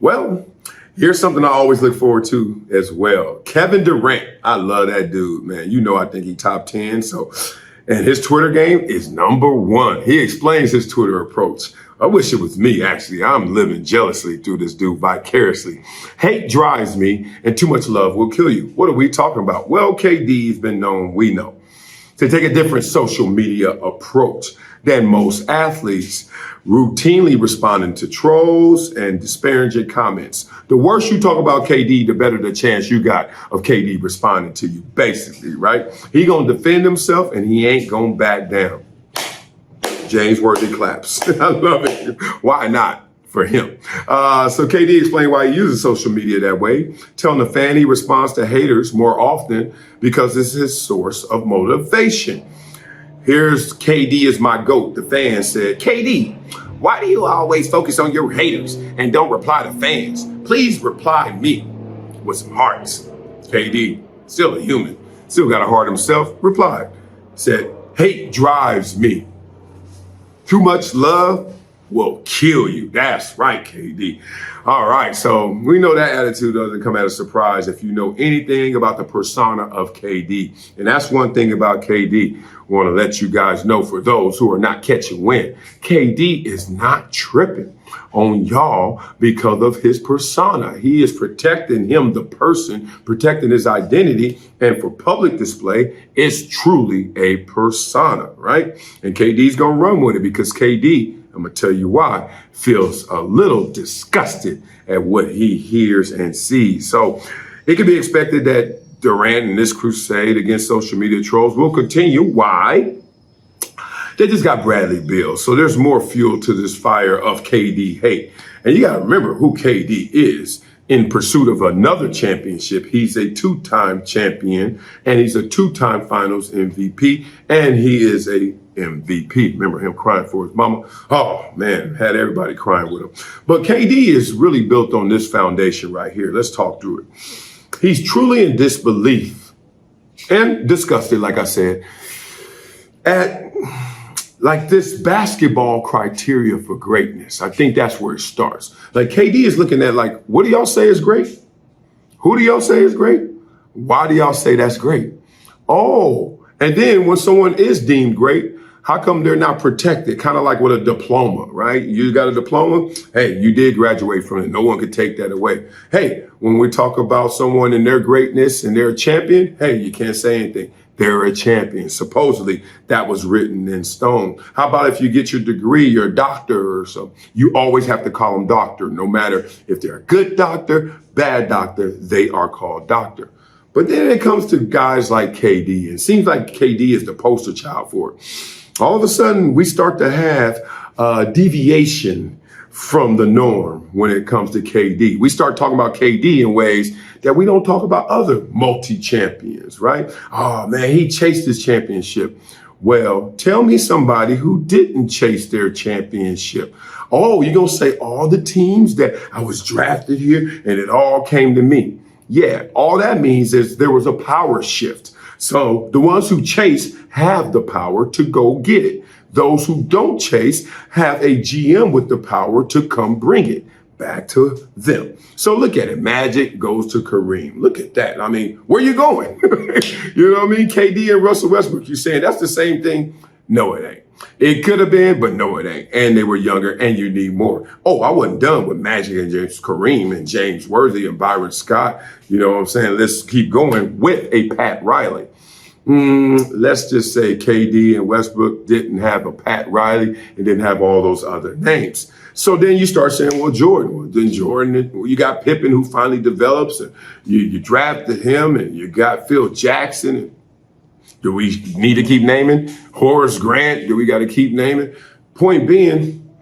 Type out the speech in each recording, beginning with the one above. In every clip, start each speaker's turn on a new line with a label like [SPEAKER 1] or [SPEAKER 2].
[SPEAKER 1] Well, here's something I always look forward to as well. Kevin Durant. I love that dude, man. You know, I think he top 10. And his Twitter game is #1. He explains his Twitter approach. I wish it was me, actually. I'm living jealously through this dude vicariously. Hate drives me, and too much love will kill you. What are we talking about? Well, KD's been known, we know, to take a different social media approach than most athletes, routinely responding to trolls and disparaging comments. The worse you talk about KD, the better the chance you got of KD responding to you, basically, right? He gonna defend himself and he ain't gonna back down. James Worthy claps. I love it. Why not for him? So KD explained why he uses social media that way, telling the fan he responds to haters more often because it's his source of motivation. Here's KD is my GOAT. The fan said, KD, why do you always focus on your haters and don't reply to fans? Please reply me with some hearts. KD, still a human, still got a heart himself, replied, said, hate drives me. Too much love will kill you. That's right, KD. All right, so we know that attitude doesn't come as a surprise if you know anything about the persona of KD. And that's one thing about KD. I want to let you guys know, for those who are not catching wind, KD is not tripping on y'all because of his persona. He is protecting him, the person, protecting his identity. And for public display, it's truly a persona, right? And KD's going to run with it because KD, I'm going to tell you why, feels a little disgusted at what he hears and sees. So it can be expected that Durant and this crusade against social media trolls will continue. Why? They just got Bradley Beal. So there's more fuel to this fire of KD hate. And you got to remember who KD is. In pursuit of another championship, he's a 2-time champion, and he's a 2-time finals MVP, and he is a MVP. Remember him crying for his mama? Oh, man, had everybody crying with him. But KD is really built on this foundation right here. Let's talk through it. He's truly in disbelief and disgusted, like I said, at like this basketball criteria for greatness. I think that's where it starts. Like KD is looking at like, what do y'all say is great? Who do y'all say is great? Why do y'all say that's great? Oh, and then when someone is deemed great, how come they're not protected? Kind of like with a diploma, right? You got a diploma. Hey, you did graduate from it. No one could take that away. Hey, when we talk about someone and their greatness and they're a champion, hey, you can't say anything. They're a champion. Supposedly that was written in stone. How about if you get your degree, you're a doctor or something? You always have to call them doctor. No matter if they're a good doctor, bad doctor, they are called doctor. But then it comes to guys like KD. It seems like KD is the poster child for it. All of a sudden, we start to have deviation from the norm when it comes to KD. We start talking about KD in ways that we don't talk about other multi-champions, right? Oh, man, he chased his championship. Well, tell me somebody who didn't chase their championship. Oh, you're going to say all the teams that I was drafted here and it all came to me. Yeah, all that means is there was a power shift. So the ones who chase have the power to go get it. Those who don't chase have a GM with the power to come bring it back to them. So look at it. Magic goes to Kareem. Look at that. I mean, where you going? You know what I mean? KD and Russell Westbrook, you're saying that's the same thing? No, it ain't. It could have been, but no, it ain't. And they were younger and you need more. Oh, I wasn't done with Magic and James Kareem and James Worthy and Byron Scott. You know what I'm saying? Let's keep going with a Pat Riley. Let's just say KD and Westbrook didn't have a Pat Riley and didn't have all those other names. So then you start saying, well, Jordan. Well, then Jordan, you got Pippen who finally develops, and you drafted him, and you got Phil Jackson. Do we need to keep naming? Horace Grant, do we got to keep naming? Point being,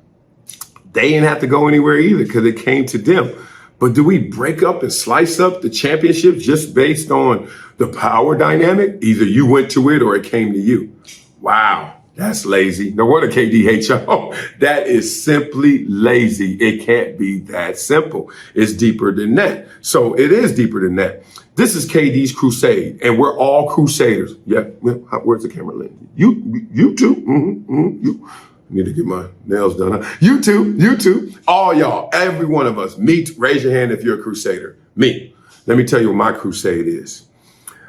[SPEAKER 1] they didn't have to go anywhere either because it came to them. But do we break up and slice up the championship just based on the power dynamic? Either you went to it or it came to you. Wow, that's lazy. No wonder KD hates y'all. That is simply lazy. It can't be that simple. It's deeper than that. So it is deeper than that. This is KD's crusade, and we're all crusaders. Yeah, where's the camera lens? You too. You. Need to get my nails done. You too, all y'all, every one of us. Raise your hand if you're a Crusader. Me. Let me tell you what my crusade is.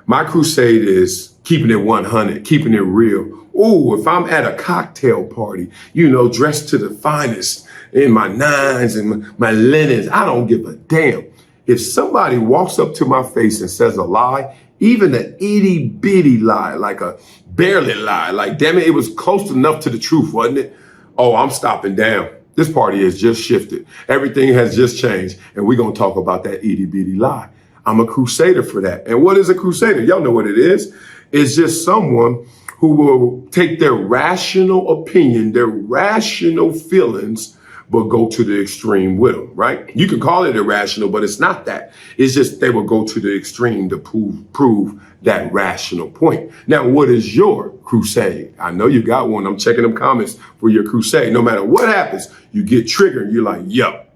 [SPEAKER 1] My crusade is keeping it 100, keeping it real. Ooh, if I'm at a cocktail party, dressed to the finest in my nines and my linens, I don't give a damn. If somebody walks up to my face and says a lie, even an itty bitty lie, like a barely lie, like damn it was close enough to the truth, wasn't it? Oh, I'm stopping down. This party has just shifted. Everything has just changed. And we're going to talk about that itty bitty lie. I'm a crusader for that. And what is a crusader? Y'all know what it is. It's just someone who will take their rational opinion, their rational feelings, but go to the extreme with them, right? You can call it irrational, but it's not that. It's just they will go to the extreme to prove that rational point. Now, what is your crusade? I know you got one. I'm checking them comments for your crusade. No matter what happens, you get triggered. You're like, yup,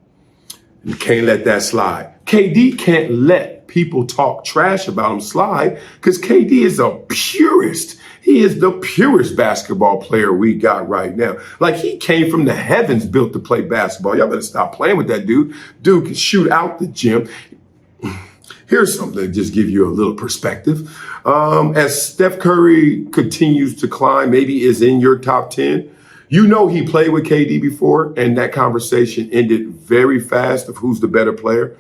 [SPEAKER 1] you can't let that slide. KD can't let people talk trash about him slide because KD is a purist. He is the purest basketball player we got right now. Like he came from the heavens built to play basketball. Y'all better stop playing with that dude. Dude can shoot out the gym. Here's something to just give you a little perspective. As Steph Curry continues to climb, maybe is in your top 10, he played with KD before, and that conversation ended very fast of who's the better player.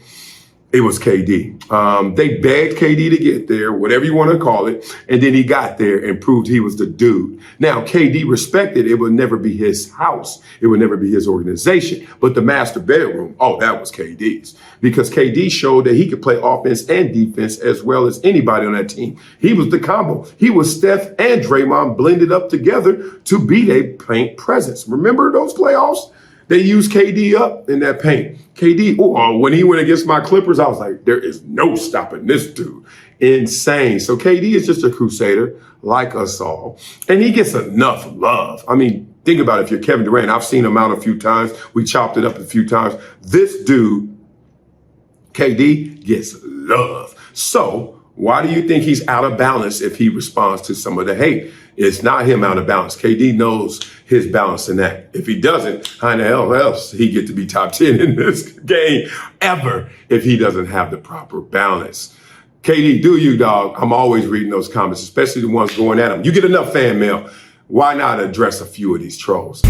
[SPEAKER 1] It was KD. They begged KD to get there, whatever you want to call it, and then he got there and proved he was the dude. Now, KD respected it would never be his house. It would never be his organization. But the master bedroom, that was KD's. Because KD showed that he could play offense and defense as well as anybody on that team. He was the combo. He was Steph and Draymond blended up together to be a paint presence. Remember those playoffs? They used KD up in that paint. KD, when he went against my Clippers, I was like, there is no stopping this dude. Insane. So KD is just a crusader like us all. And he gets enough love. I mean, think about it. If you're Kevin Durant, I've seen him out a few times. We chopped it up a few times. This dude, KD, gets love. So why do you think he's out of balance if he responds to some of the hate? It's not him out of balance. KD knows his balance in that. If he doesn't, how the hell else he get to be top 10 in this game ever if he doesn't have the proper balance? KD, do you, dog? I'm always reading those comments, especially the ones going at him. You get enough fan mail. Why not address a few of these trolls?